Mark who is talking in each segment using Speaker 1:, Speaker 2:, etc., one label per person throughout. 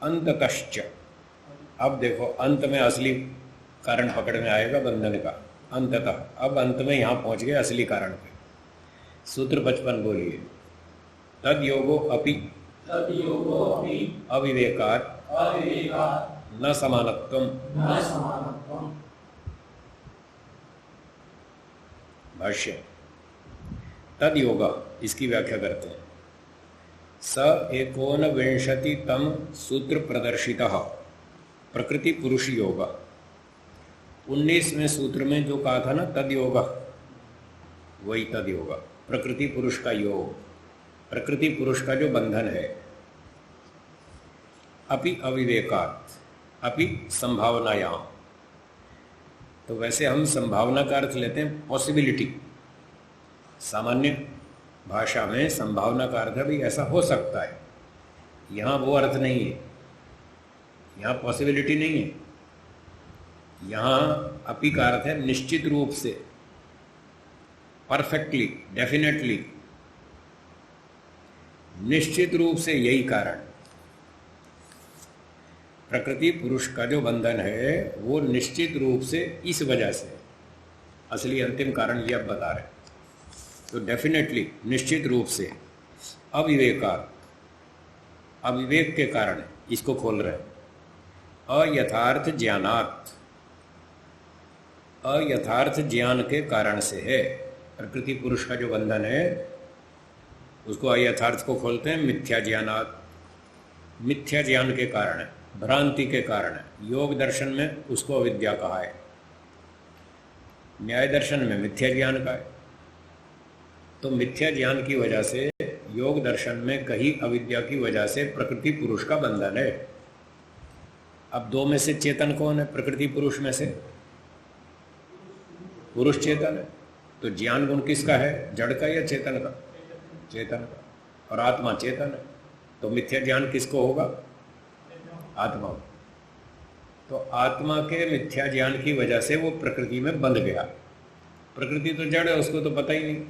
Speaker 1: अंततश्च। अब देखो अंत में असली कारण पकड़ में आएगा बंधन का। अंततः, अब अंत में यहां पहुंच गए असली कारण पे। सूत्र 55 बोलिए। तद योगो अपि अविवेकात् न समानत्वम्। भाष्य। तद योगा, इसकी व्याख्या करते हैं। स 19तम सूत्र प्रदर्शितः प्रकृति पुरुष योग। 19वें सूत्र में जो कहा था ना तद योग, वही तद योग, प्रकृति पुरुष का योग, प्रकृति पुरुष का जो बंधन है। अपि अविवेकात्, अपि संभावनायां। तो वैसे हम संभावना का अर्थ लेते हैं पॉसिबिलिटी। सामान्य भाषा में संभावना का अर्थ भी ऐसा हो सकता है, यहां वो अर्थ नहीं है, यहां पॉसिबिलिटी नहीं है। यहां अपि का अर्थ है निश्चित रूप से, परफेक्टली, डेफिनेटली, निश्चित रूप से यही कारण। प्रकृति पुरुष का जो बंधन है वो निश्चित रूप से इस वजह से, असली अंतिम कारण ये अब बता रहे। तो डेफिनेटली, निश्चित रूप से, अविवेकात्, अविवेक के कारण इसको खोल रहे हैं। अयथार्थ ज्ञानात्, अयथार्थ ज्ञान के कारण से है। प्रकृति पुरुष का जो बंधन है उसको अयथार्थ को खोलते हैं मिथ्या ज्ञानात्, मिथ्या ज्ञान के कारण है, भ्रांति के कारण है। योग दर्शन में उसको अविद्या कहा है, न्याय दर्शन में मिथ्या ज्ञान का है। तो मिथ्या ज्ञान की वजह से योग दर्शन में कहीं अविद्या की वजह से प्रकृति पुरुष का बंधन है। अब दो में से चेतन कौन है? प्रकृति पुरुष में से पुरुष चेतन है। तो ज्ञान गुण किसका है? जड़ का या चेतन का? चेतन का। और आत्मा चेतन है, तो मिथ्या ज्ञान किसको होगा? आत्मा। तो आत्मा के मिथ्या ज्ञान की वजह से वो प्रकृति में बंध गया। प्रकृति तो जड़ है, उसको तो पता ही नहीं,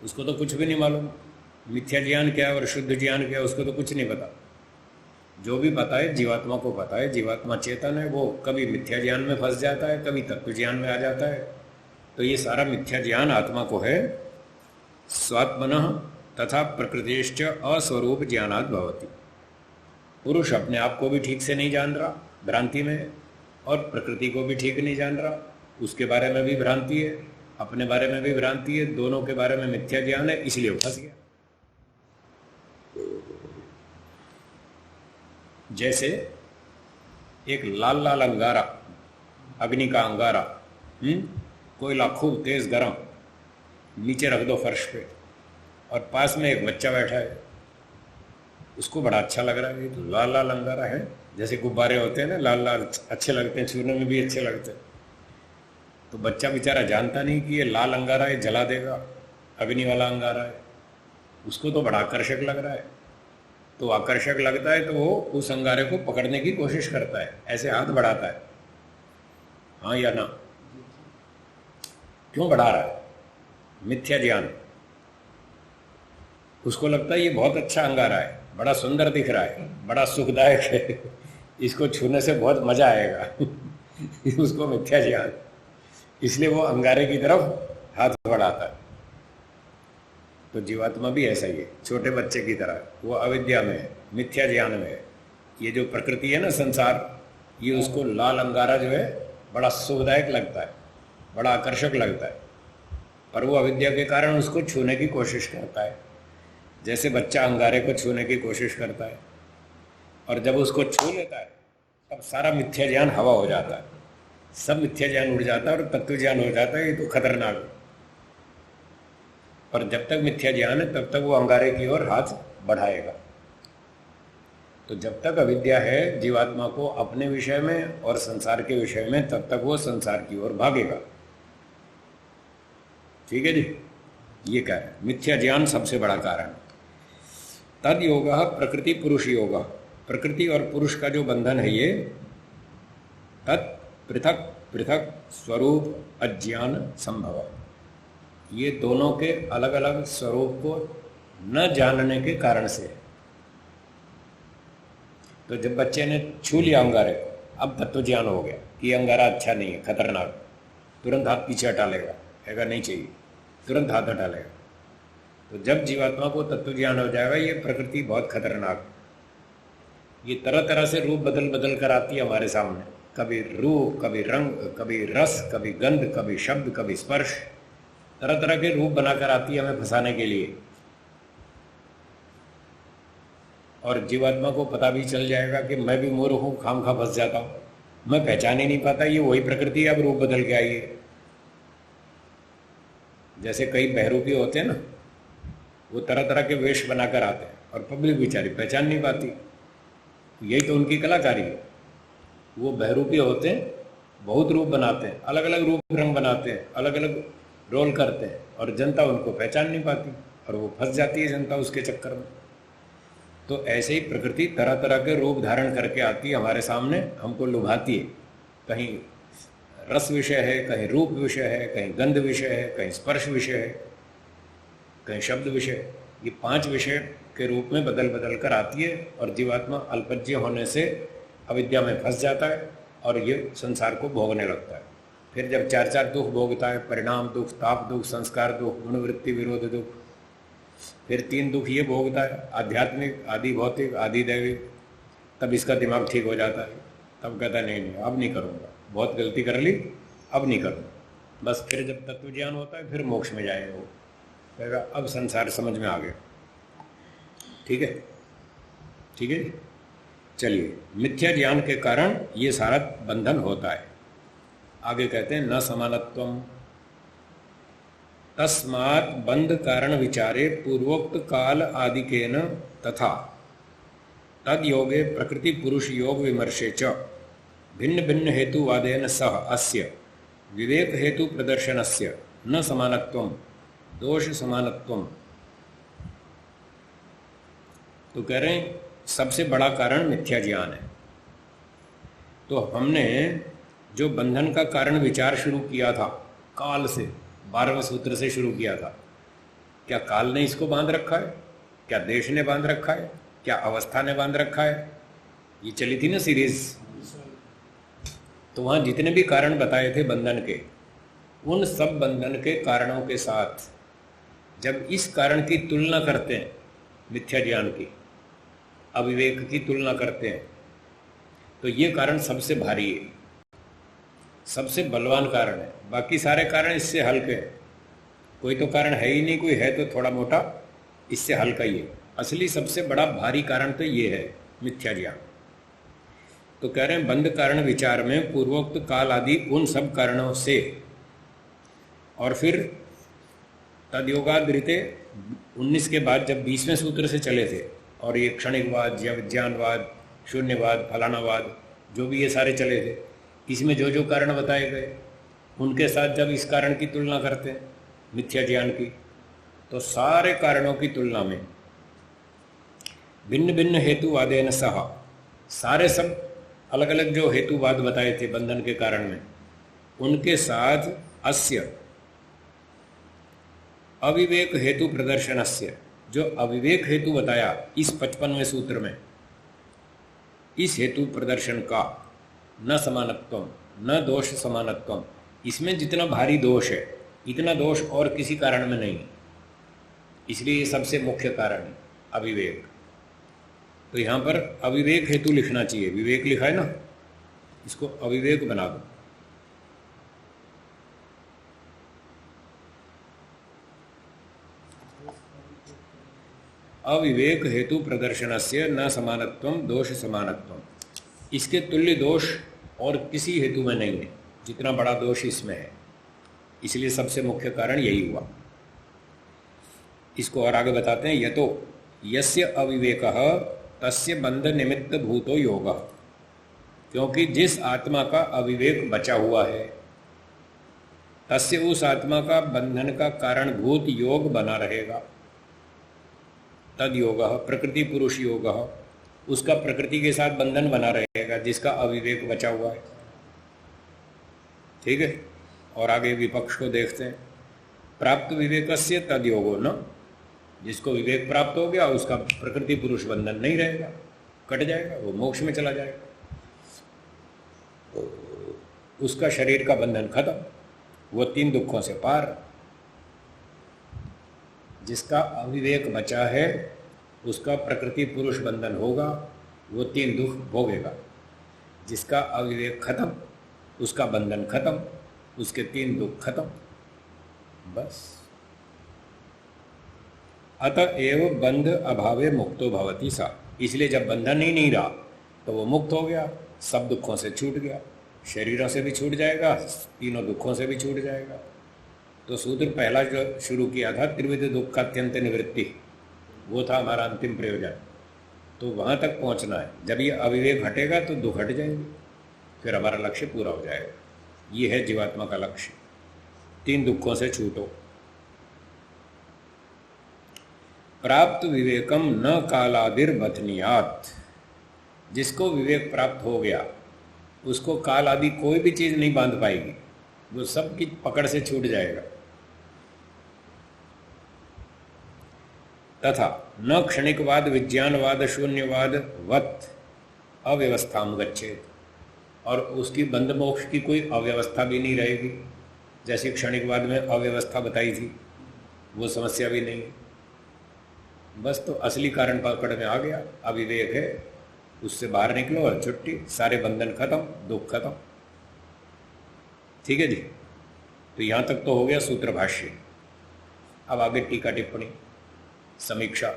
Speaker 1: उसको तो कुछ भी नहीं मालूम। मिथ्या ज्ञान क्या है और शुद्ध ज्ञान क्या है उसको तो कुछ नहीं पता। जो भी पता है जीवात्मा को पता है। जीवात्मा चेतन है, वो कभी मिथ्या ज्ञान में फंस जाता है, कभी तत्व ज्ञान में आ जाता है। तो ये सारा मिथ्या ज्ञान आत्मा को है। स्वात्मनः तथा प्रकृतिश्च अस्वरूप ज्ञानात् भवति। पुरुष अपने आप को भी ठीक से नहीं जान रहा, भ्रांति में, और प्रकृति को भी ठीक नहीं जान रहा, उसके बारे में भी भ्रांति है, अपने बारे में भी भ्रांति है, दोनों के बारे में मिथ्या ज्ञान है, इसलिए वो फंस गया। जैसे एक लाल लाल अंगारा, अग्नि का अंगारा, कोयला खूब तेज गरम, नीचे रख दो फर्श पे, और पास में एक बच्चा बैठा है, उसको बड़ा अच्छा लग रहा है। ये तो लाल लाल अंगारा है, जैसे गुब्बारे होते हैं ना, लाल लाल अच्छे लगते हैं, छूने में भी अच्छे लगते हैं। तो बच्चा बेचारा जानता नहीं कि ये लाल अंगारा है, जला देगा, अग्नि वाला अंगारा है। उसको तो बड़ा आकर्षक लग रहा है। तो आकर्षक लगता है तो वो उस अंगारे को पकड़ने की कोशिश करता है, ऐसे हाथ बढ़ाता है, हाँ या ना। क्यों बढ़ा रहा है? मिथ्या ज्ञान। उसको लगता है ये बहुत अच्छा अंगारा है, बड़ा सुंदर दिख रहा है, बड़ा सुखदायक है, इसको छूने से बहुत मजा आएगा। उसको मिथ्या ज्ञान, इसलिए वो अंगारे की तरफ हाथ बढ़ाता है। तो जीवात्मा भी ऐसा ही है, छोटे बच्चे की तरह। वो अविद्या में है, मिथ्या ज्ञान में है। ये जो प्रकृति है ना, संसार, ये उसको लाल अंगारा जो है बड़ा सुखदायक लगता है, बड़ा आकर्षक लगता है, पर वो अविद्या के कारण उसको छूने की कोशिश करता है। जैसे बच्चा अंगारे को छूने की कोशिश करता है, और जब उसको छू लेता है तब सारा मिथ्या ज्ञान हवा हो जाता है, सब मिथ्या ज्ञान उड़ जाता है और तत्व ज्ञान हो जाता है। ये तो खतरनाक है। पर जब तक मिथ्या ज्ञान है तब तक वो अंगारे की ओर हाथ बढ़ाएगा। तो जब तक अविद्या है जीवात्मा को अपने विषय में और संसार के विषय में, तब तक वो संसार की ओर भागेगा। ठीक है जी, ये क्या है? मिथ्या ज्ञान सबसे बड़ा कारण। तद योग प्रकृति पुरुष योग, प्रकृति और पुरुष का जो बंधन है ये, तत् पृथक पृथक स्वरूप अज्ञान संभव। ये दोनों के अलग अलग स्वरूप को न जानने के कारण से। तो जब बच्चे ने छू लिया अंगारे को, अब तत्व ज्ञान हो गया कि अंगारा अच्छा नहीं है, खतरनाक, तुरंत हाथ पीछे हटा लेगा, कहेगा नहीं चाहिए, तुरंत हाथ हटा लेगा। तो जब जीवात्मा को तत्व ज्ञान हो जाएगा ये प्रकृति बहुत खतरनाक, ये तरह तरह से रूप बदल बदल कर आती है हमारे सामने, कभी रूप, कभी रंग, कभी रस, कभी गंध, कभी शब्द, कभी स्पर्श, तरह तरह के रूप बनाकर आती है हमें फंसाने के लिए। और जीवात्मा को पता भी चल जाएगा कि मैं भी मूर्ख हूँ, खाम खा फंस जाता हूँ, मैं पहचान ही नहीं पाता ये वही प्रकृति है, अब रूप बदल के आई है। जैसे कई बहरूपी होते हैं ना, वो तरह तरह के वेश बनाकर आते हैं और पब्लिक बेचारी पहचान नहीं पाती, यही तो उनकी कलाकारी है। वो बहरूपी होते हैं, बहुत रूप बनाते हैं, अलग अलग रूप रंग बनाते हैं, अलग अलग रोल करते हैं, और जनता उनको पहचान नहीं पाती और वो फंस जाती है जनता उसके चक्कर में। तो ऐसे ही प्रकृति तरह तरह के रूप धारण करके आती है हमारे सामने, हमको लुभाती है। कहीं रस विषय है, कहीं रूप विषय है, कहीं गंध विषय है, कहीं स्पर्श विषय है, कहीं शब्द विषय। ये 5 विषय के रूप में बदल बदल कर आती है और जीवात्मा अल्पज्ञ होने से अविद्या में फंस जाता है और ये संसार को भोगने लगता है। फिर जब 4 दुख भोगता है, परिणाम दुख, ताप दुख, संस्कार दुख, गुणवृत्ति विरोध दुख, फिर 3 दुख ये भोगता है, आध्यात्मिक, आदि भौतिक, आदि दैविक। तब इसका दिमाग ठीक हो जाता है, तब कहता है नहीं अब नहीं करूँगा, बहुत गलती कर ली, अब नहीं करूँगा। बस फिर जब तत्व ज्ञान होता है फिर मोक्ष में जाएगा वो, कहेगा अब संसार समझ में आ गया। ठीक है, ठीक है। चलिए, मिथ्या ज्ञान के कारण ये सारा बंधन होता है। आगे कहते हैं न समानत्वम तस्मात् बंध कारण विचारे पूर्वोक्त काल आदिकेन तथा तद योगे प्रकृति पुरुष योग विमर्शे च भिन्न भिन्न हेतुवादेन सह अस्य विवेक हेतु प्रदर्शनस्य न समानत्वम दोष समानत्वम। तो कह रहे हैं सबसे बड़ा कारण मिथ्या ज्ञान है। तो हमने जो बंधन का कारण विचार शुरू किया था काल से, 12वें सूत्र से शुरू किया था, क्या काल ने इसको बांध रखा है? क्या देश ने बांध रखा है? क्या अवस्था ने बांध रखा है? ये चली थी ना सीरीज। तो वहां जितने भी कारण बताए थे बंधन के, उन सब बंधन के कारणों के साथ जब इस कारण की तुलना करते हैं, मिथ्या ज्ञान की, अविवेक की तुलना करते हैं, तो ये कारण सबसे भारी है, सबसे बलवान कारण है। बाकी सारे कारण इससे हल्के हैं। कोई तो कारण है ही नहीं, कोई है तो थोड़ा मोटा, इससे हल्का ही है। असली सबसे बड़ा भारी कारण तो ये है, मिथ्या ज्ञान। तो कह रहे हैं बंध कारण विचार में पूर्वोक्त काल आदि उन सब कारणों से, और फिर तदयोगादृते 19 के बाद जब 20वें सूत्र से चले थे, और ये क्षणिकवाद या विज्ञानवाद, शून्यवाद, फलानावाद, जो भी ये सारे चले थे, इसमें जो जो कारण बताए गए उनके साथ जब इस कारण की तुलना करते हैं मिथ्या ज्ञान की, तो सारे कारणों की तुलना में भिन्न भिन्न हेतुवादेन सह, सारे सब अलग अलग जो हेतुवाद बताए थे बंधन के कारण में, उनके साथ अस्य अविवेक हेतु प्रदर्शनस्य, जो अविवेक हेतु बताया इस 55वें सूत्र में, इस हेतु प्रदर्शन का न समानत्वम न दोष समानत्वम, इसमें जितना भारी दोष है इतना दोष और किसी कारण में नहीं, इसलिए ये सबसे मुख्य कारण है अविवेक। तो यहाँ पर अविवेक हेतु लिखना चाहिए, विवेक लिखा है ना, इसको अविवेक बना दो। अविवेक हेतु प्रदर्शनस्य न समानत्वम दोष समानत्वम, इसके तुल्य दोष और किसी हेतु में नहीं है जितना बड़ा दोष इसमें है, इसलिए सबसे मुख्य कारण यही हुआ। इसको और आगे बताते हैं, यतो यस्य अविवेकः तस्य बंध निमित्त भूतो योगः, क्योंकि जिस आत्मा का अविवेक बचा हुआ है तस्य उस आत्मा का बंधन का कारणभूत योग बना रहेगा। तद योगः प्रकृति पुरुष योगः, उसका प्रकृति के साथ बंधन बना रहेगा जिसका अविवेक बचा हुआ है। ठीक है, और आगे विपक्ष को देखते हैं। प्राप्त विवेकस्य तद योगो न, जिसको विवेक प्राप्त हो गया उसका प्रकृति पुरुष बंधन नहीं रहेगा। कट जाएगा, वो मोक्ष में चला जाएगा, उसका शरीर का बंधन खत्म, वो 3 दुखों से पार। जिसका अविवेक बचा है उसका प्रकृति पुरुष बंधन होगा, वो 3 दुख भोगेगा। जिसका अविवेक खत्म उसका बंधन खत्म, उसके 3 दुख खत्म, बस। अतएव बंध अभावे मुक्तो भवति सा, इसलिए जब बंधन ही नहीं रहा तो वो मुक्त हो गया, सब दुखों से छूट गया, शरीरों से भी छूट जाएगा, 3 दुखों से भी छूट जाएगा। तो सूत्र पहला जो शुरू किया था त्रिविध दुख का अत्यंत निवृत्ति, वो था हमारा अंतिम प्रयोजन। तो वहाँ तक पहुँचना है, जब ये अविवेक हटेगा तो दुख हट जाएंगे, फिर हमारा लक्ष्य पूरा हो जाएगा। ये है जीवात्मा का लक्ष्य, 3 दुखों से छूटो। प्राप्त विवेकम न कालादिर बथनियात, जिसको विवेक प्राप्त हो गया उसको काल आदि कोई भी चीज़ नहीं बांध पाएगी, वो सब की पकड़ से छूट जाएगा। तथा न क्षणिकवाद विज्ञानवाद शून्यवाद वत अव्यवस्थाम गच्छेत, और उसकी बंध मोक्ष की कोई अव्यवस्था भी नहीं रहेगी। जैसे क्षणिकवाद में अव्यवस्था बताई थी, वो समस्या भी नहीं है, बस। तो असली कारण पकड़ में आ गया, अविवेक है, उससे बाहर निकलो और छुट्टी, सारे बंधन खत्म, दुख खत्म। ठीक है जी। तो यहाँ तक तो हो गया सूत्र भाष्य। अब आगे टीका टिप्पणी समीक्षा।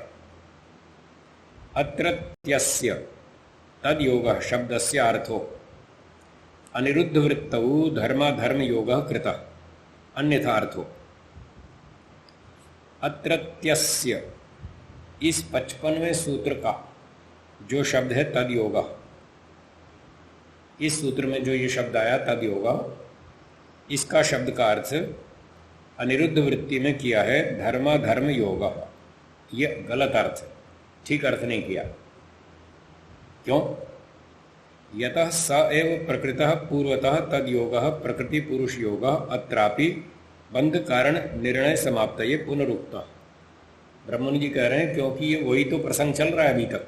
Speaker 1: अत्रत्यस्य तद योग शब्दस्य अर्थो अनिरुद्ध वृत्तौ धर्माधर्म योग कृतः, अन्यथा अर्थो। अत्रत्यस्य, इस 55वें सूत्र का जो शब्द है तद योग, इस सूत्र में जो ये शब्द आया तद योग, इसका शब्द का अर्थ अनिरुद्ध वृत्ति में किया है धर्माधर्म योग। ये गलत अर्थ, ठीक अर्थ नहीं किया। क्यों? यतः स एव प्रकृतः पूर्वतः तद योग प्रकृति पुरुष योग अत्रापि बंध कारण निर्णय समाप्त, ये पुनरुक्ता। ब्रह्मन जी कह रहे हैं क्योंकि ये वही तो प्रसंग चल रहा है अभी तक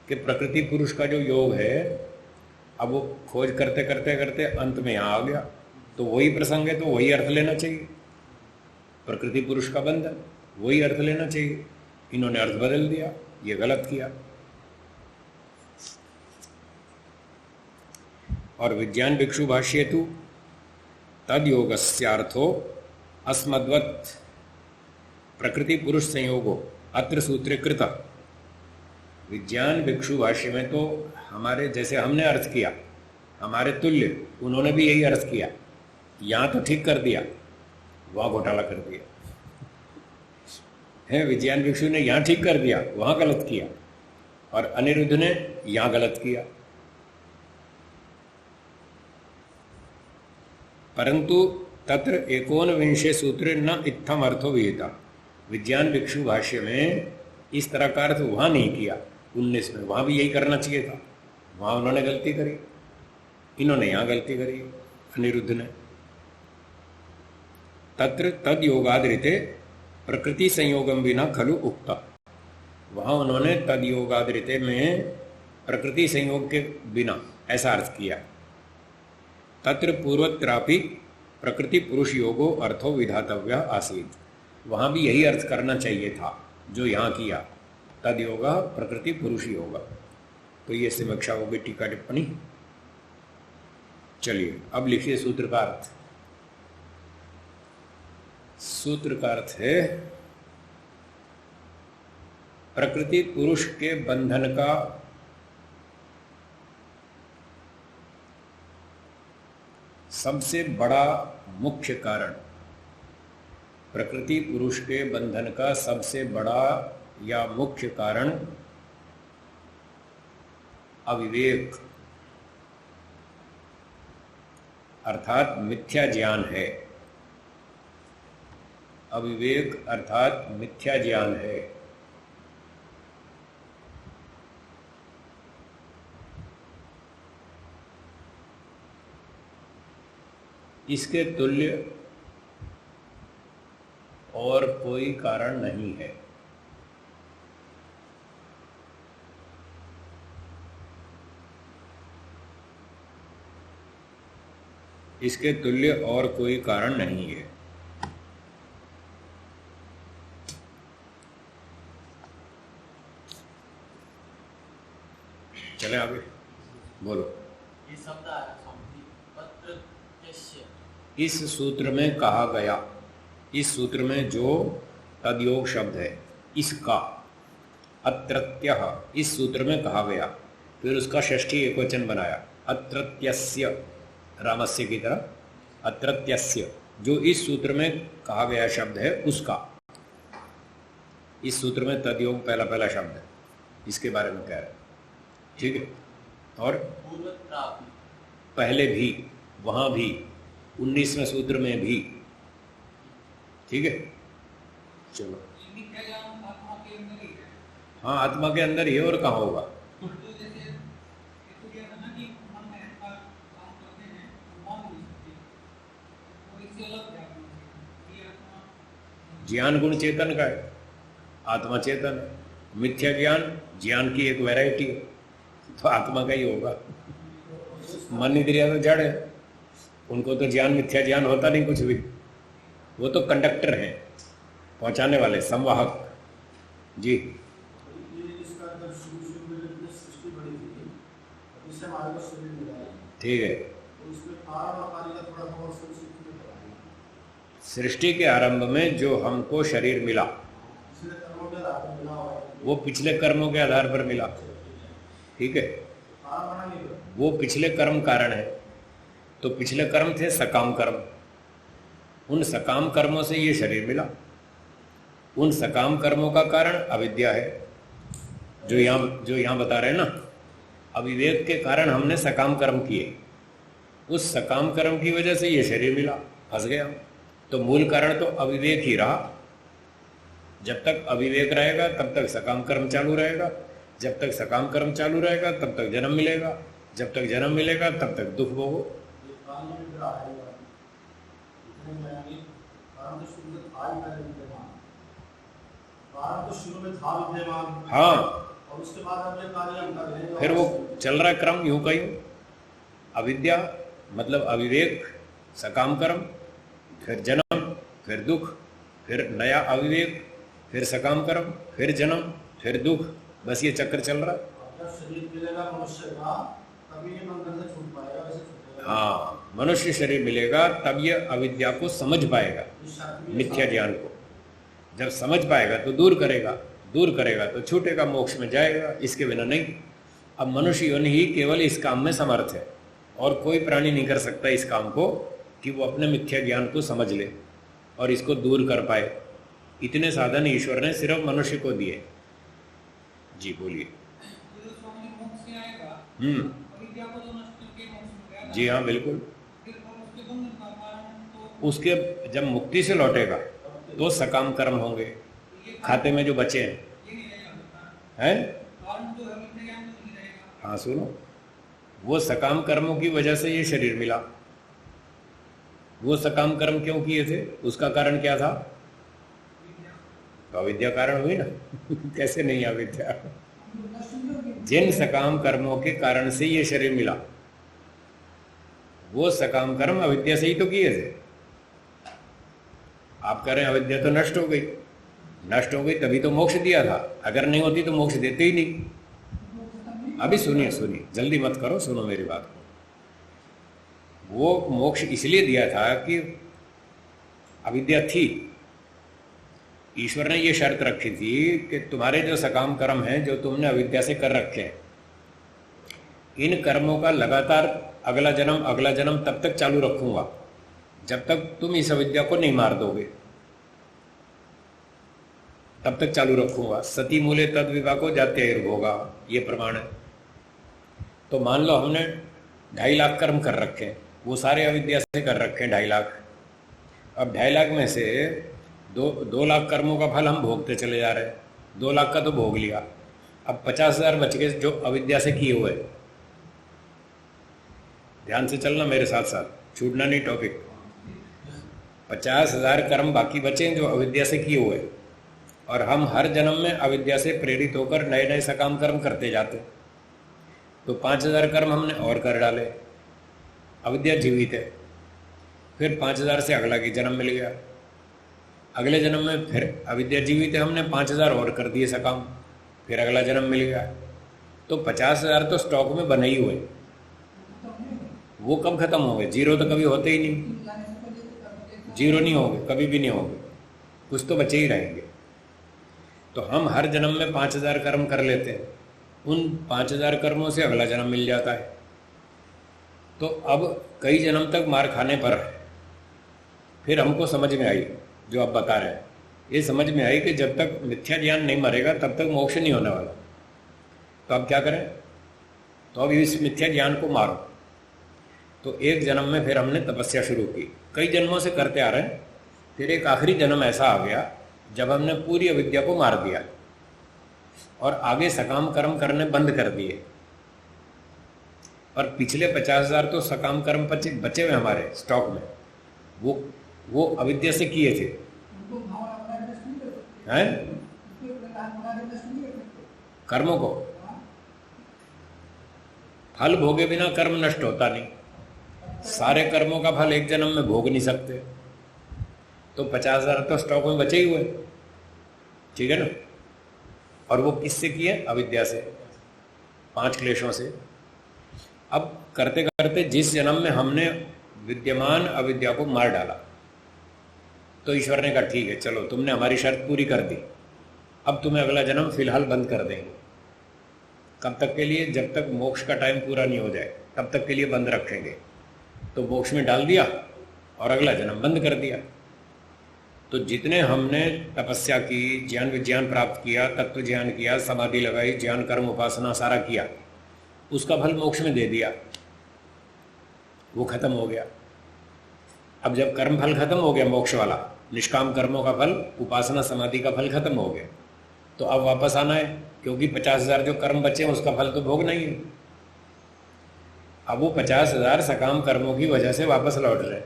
Speaker 1: कि प्रकृति पुरुष का जो योग है, अब वो खोज करते करते करते अंत में यहाँ आ गया, तो वही प्रसंग है, तो वही अर्थ लेना चाहिए। प्रकृति पुरुष का बंधन, वही अर्थ लेना चाहिए। इन्होंने अर्थ बदल दिया, ये गलत किया। और विज्ञान भिक्षु भाष्येतु तद योगस्यार्थो अस्मद्वत् प्रकृति पुरुष संयोगो अत्र सूत्रे कृत। विज्ञान भिक्षु भाष्य में तो हमारे जैसे हमने अर्थ किया, हमारे तुल्य उन्होंने भी यही अर्थ किया। यहाँ तो ठीक कर दिया, वहाँ घोटाला कर दिया है। विज्ञान भिक्षु ने यहाँ ठीक कर दिया, वहाँ गलत किया, और अनिरुद्ध ने यहाँ गलत किया। परंतु तत्र 19वें सूत्रे न इत्थम अर्थो विहिता। विज्ञान भिक्षु भाष्य में इस तरह का अर्थ वहाँ नहीं किया, 19 में। वहाँ भी यही करना चाहिए था, वहाँ उन्होंने गलती करी, इन्होंने यहाँ गलती करी, अनिरुद्ध ने। तत्र तद योगादृते प्रकृति संयोगम बिना खलु उक्ता। वहाँ उन्होंने तद योगादृते में प्रकृति संयोग के बिना ऐसा अर्थ किया। तत्र पूर्वत्रापि प्रकृति पुरुष योगो अर्थो विधातव्य आसीत। वहाँ भी यही अर्थ करना चाहिए था जो यहाँ किया, तद योगा प्रकृति पुरुष योगा। तो ये समीक्षा होगी, टीका टिप्पणी। चलिए अब लिखिए सूत्र का अर्थ। सूत्र का अर्थ है प्रकृति पुरुष के बंधन का सबसे बड़ा मुख्य कारण, प्रकृति पुरुष के बंधन का सबसे बड़ा या मुख्य कारण अविवेक अर्थात मिथ्या ज्ञान है। अविवेक अर्थात मिथ्या ज्ञान है। इसके तुल्य और कोई कारण नहीं है। इसके तुल्य और कोई कारण नहीं है। चले आगे, बोलो। इस सूत्र में कहा गया, इस सूत्र में जो तद्योग शब्द है इसका, अत्रत्यः, इस सूत्र में कहा गया, फिर उसका षष्ठी एकवचन बनाया, अत्रत्यस्य, रामस्य की तरह, अत्रत्यस्य, जो इस सूत्र में कहा गया शब्द है उसका। इस सूत्र में तद्योग पहला पहला शब्द है, इसके बारे में कह रहे हैं, ठीक है। और पहले भी, वहां भी, 19वें सूत्र में भी, ठीक है। चलो, हाँ, आत्मा के अंदर ही, और कहाँ होगा? ज्ञान गुण चेतन का है, आत्मा चेतन है। मिथ्या ज्ञान, ज्ञान की एक वैरायटी है, तो आत्मा का ही होगा। मन इंद्रिया तो जड़ है, उनको तो ज्ञान, मिथ्या ज्ञान होता नहीं कुछ भी, वो तो कंडक्टर हैं, पहुंचाने वाले, संवाहक जी। ठीक है। सृष्टि के आरंभ में जो हमको शरीर मिला वो पिछले कर्मों के आधार पर मिला, ठीक है। वो पिछले कर्म कारण है, तो पिछले कर्म थे सकाम कर्म, उन सकाम कर्मों से ये शरीर मिला। उन सकाम कर्मों का कारण अविद्या है, जो यहाँ बता रहे हैं ना, अविवेक के कारण हमने सकाम कर्म किए, उस सकाम कर्म की वजह से ये शरीर मिला, फंस गया। तो मूल कारण तो अविवेक ही रहा। जब तक अविवेक रहेगा तब तक सकाम कर्म चालू रहेगा, जब तक सकाम कर्म चालू रहेगा तब तक जन्म मिलेगा, जब तक जन्म मिलेगा तब तक दुख भोगो। हाँ,
Speaker 2: और उसके बाद
Speaker 1: फिर वो चल रहा क्रम यूं का यूं, अविद्या मतलब अविवेक, सकाम कर्म, फिर जन्म, फिर दुख, फिर नया अविवेक, फिर सकाम कर्म, फिर जन्म, फिर दुख, बस ये चक्कर चल रहा है।
Speaker 2: शरीर मिलेगा मनुष्य का, तभी ये बंधन से छूट पाएगा।
Speaker 1: हाँ, मनुष्य शरीर मिलेगा तब ये अविद्या को समझ पाएगा, मिथ्या ज्ञान को। जब समझ पाएगा तो दूर करेगा, दूर करेगा तो छूटेगा, मोक्ष में जाएगा, इसके बिना नहीं। अब मनुष्य योनि ही केवल इस काम में समर्थ है, और कोई प्राणी नहीं कर सकता इस काम को कि वो अपने मिथ्या ज्ञान को समझ ले और इसको दूर कर पाए। इतने साधन ईश्वर ने सिर्फ मनुष्य को दिए। जी बोलिए। जी हाँ, बिल्कुल। उसके जब मुक्ति से लौटेगा तो सकाम कर्म होंगे खाते में जो बचे हैं। हाँ सुनो, वो सकाम कर्मों की वजह से ये शरीर मिला। वो सकाम कर्म क्यों किए थे, उसका कारण क्या था? अविद्या कारण हुई ना। कैसे नहीं अविद्या? जिन सकाम कर्मों के कारण से ये शरीर मिला, वो सकाम कर्म अविद्या से ही तो किए थे। आप कह रहे हैं अविद्या तो नष्ट हो गई, नष्ट हो गई तभी तो मोक्ष दिया था, अगर नहीं होती तो मोक्ष देते ही नहीं। अभी सुनिए सुनिए, जल्दी मत करो, सुनो मेरी बात को। वो मोक्ष इसलिए दिया था कि अविद्या थी। ईश्वर ने ये शर्त रखी थी कि तुम्हारे जो सकाम कर्म हैं, जो तुमने अविद्या से कर रखे हैं, इन कर्मों का लगातार अगला जन्म तब तक चालू रखूंगा जब तक तुम इस अविद्या को नहीं मार दोगे, तब तक चालू रखूंगा। सती मूले तद विभागो जात्यायुर्भोगा, ये प्रमाण है। तो मान लो हमने 2.5 लाख कर्म कर रखे हैं, वो सारे अविद्या से कर रखे हैं 2.5 लाख। अब 2.5 लाख में से 2 लाख कर्मों का फल हम भोगते चले जा रहे हैं। 2 लाख का तो भोग लिया, अब 50,000 बच गए जो अविद्या से किए हुए। ध्यान से चलना मेरे साथ साथ, छूटना नहीं टॉपिक। 50,000 कर्म बाकी बचे जो अविद्या से किए हुए, और हम हर जन्म में अविद्या से प्रेरित होकर नए नए सकाम कर्म करते जाते। तो 5,000 कर्म हमने और कर डाले, अविद्या जीवित है। फिर 5000 से अगला की जन्म मिल गया, अगले जन्म में फिर अविद्या जीवित है, हमने 5000 और कर दिए सकाम, फिर अगला जन्म मिल गया। तो 50,000 तो स्टॉक में बने ही हुए, वो कब खत्म होंगे? जीरो तो कभी होते ही नहीं, जीरो नहीं होंगे, कभी भी नहीं होंगे, कुछ तो बचे ही रहेंगे। तो हम हर जन्म में 5000 कर्म कर लेते हैं, उन 5000 कर्मों से अगला जन्म मिल जाता है। तो अब कई जन्म तक मार खाने पर फिर हमको समझ में आई जो आप बता रहे हैं, ये समझ में आई कि जब तक मिथ्या ज्ञान नहीं मरेगा तब तक मोक्ष नहीं होने वाला। तो अब क्या करें? तो अब इस मिथ्या ज्ञान को मारो। तो एक जन्म में फिर हमने तपस्या शुरू की, कई जन्मों से करते आ रहे हैं। फिर एक आखिरी जन्म ऐसा आ गया जब हमने पूरी अविद्या को मार दिया और आगे सकाम कर्म करने बंद कर दिए। और पिछले 50,000 तो सकाम कर्म बचे हुए हमारे स्टॉक में, वो अविद्या से किए थे हैं कर्मों को। फल भोगे बिना कर्म नष्ट होता नहीं, सारे कर्मों का फल एक जन्म में भोग नहीं सकते। तो 50,000 तो स्टॉक में बचे ही हुए, ठीक है ना। और वो किससे किए? अविद्या से, 5 क्लेशों से। अब करते करते जिस जन्म में हमने विद्यमान अविद्या को मार डाला, तो ईश्वर ने कहा ठीक है चलो तुमने हमारी शर्त पूरी कर दी, अब तुम्हें अगला जन्म फिलहाल बंद कर देंगे। कब तक के लिए? जब तक मोक्ष का टाइम पूरा नहीं हो जाए तब तक के लिए बंद रखेंगे। तो मोक्ष में डाल दिया और अगला जन्म बंद कर दिया। तो जितने हमने तपस्या की, ज्ञान विज्ञान प्राप्त किया, तत्व ज्ञान किया, समाधि लगाई, ज्ञान कर्म उपासना सारा किया, उसका फल मोक्ष में दे दिया, वो खत्म हो गया। अब जब कर्म फल खत्म हो गया, मोक्ष वाला निष्काम कर्मों का फल, उपासना समाधि का फल खत्म हो गया, तो अब वापस आना है, क्योंकि 50,000 जो कर्म बचे हैं उसका फल तो भोगना ही है। अब वो 50,000 सकाम कर्मों की वजह से वापस लौट रहे।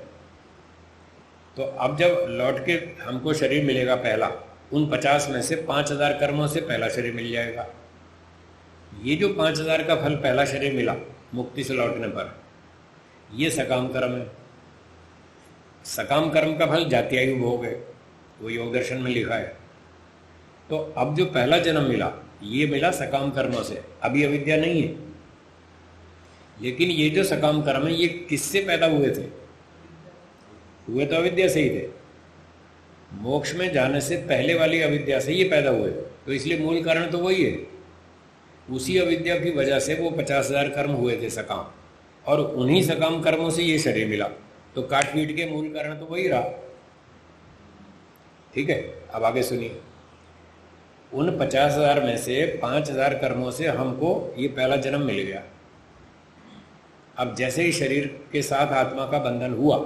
Speaker 1: तो अब जब लौट के हमको शरीर मिलेगा पहला, उन 50 में से 5,000 कर्मों से पहला शरीर मिल जाएगा। ये जो 5,000 का फल पहला शरीर मिला मुक्ति से लौटने पर, ये सकाम कर्म है। सकाम कर्म का फल जात्यायु भोग है, वो योग दर्शन में लिखा है। तो अब जो पहला जन्म मिला, ये मिला सकाम कर्मों से, अभी अविद्या नहीं है। लेकिन ये जो सकाम कर्म है ये किससे पैदा हुए थे? हुए तो अविद्या से ही थे। मोक्ष में जाने से पहले वाली अविद्या से ये पैदा हुए, तो इसलिए मूल कारण तो वही है। उसी अविद्या की वजह से वो 50,000 कर्म हुए थे सकाम, और उन्हीं सकाम कर्मों से ये शरीर मिला। तो काट पीट के मूल कारण तो वही रहा, ठीक है। अब आगे सुनिए, उन 50,000 में से 5,000 कर्मों से हमको ये पहला जन्म मिल गया। अब जैसे ही शरीर के साथ आत्मा का बंधन हुआ,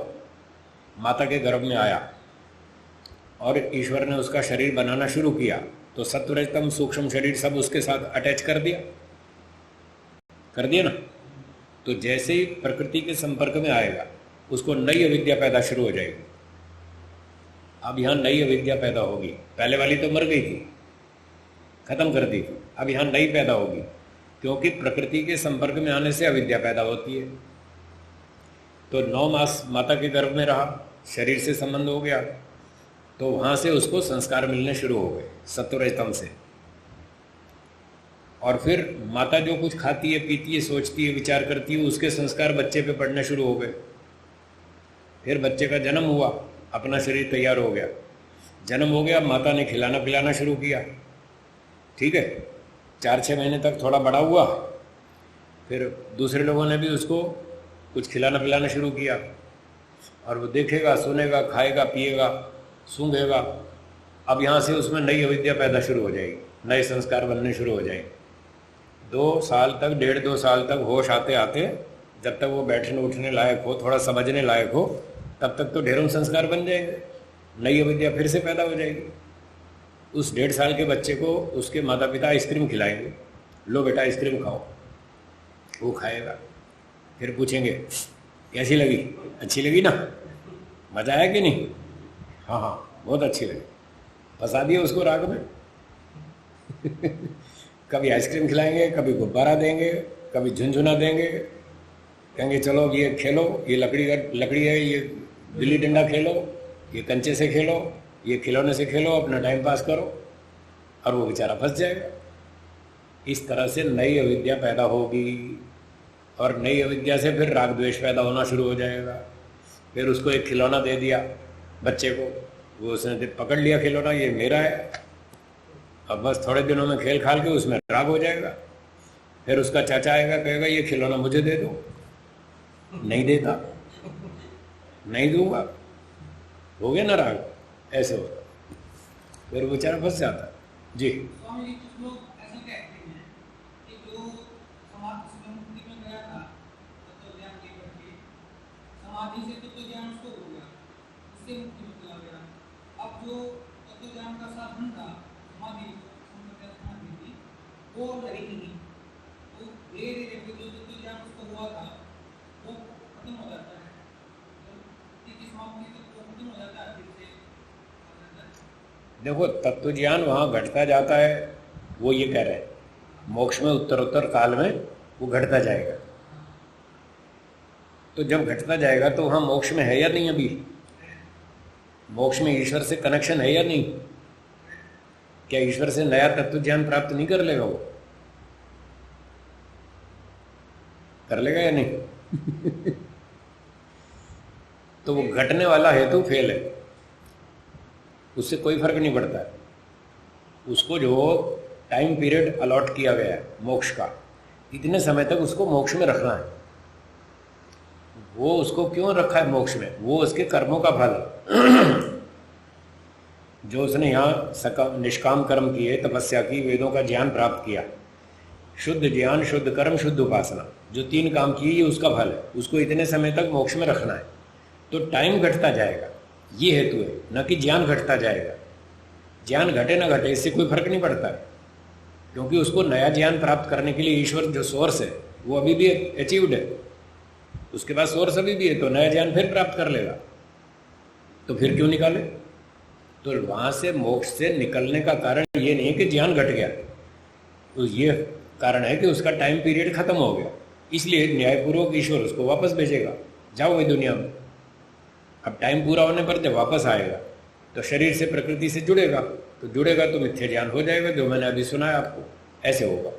Speaker 1: माता के गर्भ में आया और ईश्वर ने उसका शरीर बनाना शुरू किया, तो सत्वरजतम सूक्ष्म शरीर सब उसके साथ अटैच कर दिया ना। तो जैसे ही प्रकृति के संपर्क में आएगा, उसको नई अविद्या पैदा शुरू हो जाएगी। अब यहाँ नई अविद्या पैदा होगी, पहले वाली तो मर गई थी, खत्म कर दी थी। अब यहाँ नई पैदा होगी, क्योंकि प्रकृति के संपर्क में आने से अविद्या पैदा होती है। तो 9 मास माता के गर्भ में रहा, शरीर से संबंध हो गया, तो वहाँ से उसको संस्कार मिलने शुरू हो गए सत्वरजतम से। और फिर माता जो कुछ खाती है, पीती है, सोचती है, विचार करती है, उसके संस्कार बच्चे पे पड़ने शुरू हो गए। फिर बच्चे का जन्म हुआ, अपना शरीर तैयार हो गया, जन्म हो गया, माता ने खिलाना पिलाना शुरू किया, ठीक है। 4-6 महीने तक थोड़ा बड़ा हुआ, फिर दूसरे लोगों ने भी उसको कुछ खिलाना पिलाना शुरू किया, और वो देखेगा, सुनेगा, खाएगा, पिएगा, सूंघेगा। अब यहाँ से उसमें नई अविद्या पैदा शुरू हो जाएगी, नए संस्कार बनने शुरू हो जाएंगे। 2 साल तक, 1.5-2 साल तक होश आते आते, जब तक वो बैठने उठने लायक हो, थोड़ा समझने लायक हो, तब तक तो ढेरों संस्कार बन जाएंगे, नई अविद्या फिर से पैदा हो जाएगी। उस 1.5 साल के बच्चे को उसके माता पिता आइसक्रीम खिलाएंगे, लो बेटा आइसक्रीम खाओ, वो खाएगा। फिर पूछेंगे कैसी लगी? अच्छी लगी ना? मज़ा आया कि नहीं? हाँ हाँ बहुत अच्छी लगी। फंसा दिए उसको राग में। कभी आइसक्रीम खिलाएंगे, कभी गुब्बारा देंगे, कभी झुनझुना देंगे, कहेंगे चलो ये खेलो, ये लकड़ी है, ये गिल्ली डंडा खेलो, ये कंचे से खेलो, ये खिलौने से खेलो, अपना टाइम पास करो, और वो बेचारा फंस जाएगा। इस तरह से नई अविद्या पैदा होगी, और नई अविद्या से फिर राग द्वेष पैदा होना शुरू हो जाएगा। फिर उसको एक खिलौना दे दिया बच्चे को, वो उसने पकड़ लिया खिलौना, ये मेरा है, अब बस थोड़े दिनों में खेल खाल के उसमें राग हो जाएगा। फिर उसका चाचा आएगा, कहेगा ये खिलौना मुझे दे दो, नहीं देता, नहीं दूंगा, हो गया ना राग, ऐसे होता, फिर बेचारा फंस जाता है। जी
Speaker 3: स्वामी जी, कुछ लोग ऐसा कहते हैं कि जो समाधि मुक्ति में गया था तत्व ज्ञान के करके, समाधि से तत्व ज्ञान उसको हो गया, उससे मुक्ति में चला गया। अब जो तत्व ज्ञान का साधन था समाधि थी, वो रही नहीं, तो धीरे धीरे जो तत्व ज्ञान उसको हुआ था वो खत्म हो जाता है, तो समाप्ति तक वो खत्म हो जाता है, फिर से
Speaker 1: देखो, तत्व ज्ञान वहाँ घटता जाता है, वो ये कह रहे हैं मोक्ष में उत्तरोत्तर काल में वो घटता जाएगा। तो जब घटता जाएगा तो वहाँ मोक्ष में है या नहीं? अभी मोक्ष में ईश्वर से कनेक्शन है या नहीं? क्या ईश्वर से नया तत्व ज्ञान प्राप्त नहीं कर लेगा? वो कर लेगा या नहीं? तो वो घटने वाला हेतु फेल है, उससे कोई फर्क नहीं पड़ता है। उसको जो टाइम पीरियड अलॉट किया गया है मोक्ष का, इतने समय तक उसको मोक्ष में रखना है। वो उसको क्यों रखा है मोक्ष में? वो उसके कर्मों का फल है। जो उसने यहाँ निष्काम कर्म किए, तपस्या की, वेदों का ज्ञान प्राप्त किया, शुद्ध ज्ञान, शुद्ध कर्म, शुद्ध उपासना, जो 3 काम किए, ये उसका फल है। उसको इतने समय तक मोक्ष में रखना है। तो टाइम घटता जाएगा, ये हेतु है, न कि ज्ञान घटता जाएगा। ज्ञान घटे ना घटे इससे कोई फर्क नहीं पड़ता है, क्योंकि उसको नया ज्ञान प्राप्त करने के लिए ईश्वर जो सोर्स है वो अभी भी अचीव्ड है, उसके पास सोर्स अभी भी है, तो नया ज्ञान फिर प्राप्त कर लेगा। तो फिर क्यों निकाले? तो वहाँ से मोक्ष से निकलने का कारण ये नहीं है कि ज्ञान घट गया, तो ये कारण है कि उसका टाइम पीरियड खत्म हो गया, इसलिए न्यायपूर्वक ईश्वर उसको वापस भेजेगा, जाओ वही दुनिया में। अब टाइम पूरा होने पर जब वापस आएगा तो शरीर से, प्रकृति से जुड़ेगा, तो मिथ्या ज्ञान हो जाएगा, जो मैंने अभी सुनाया आपको, ऐसे होगा।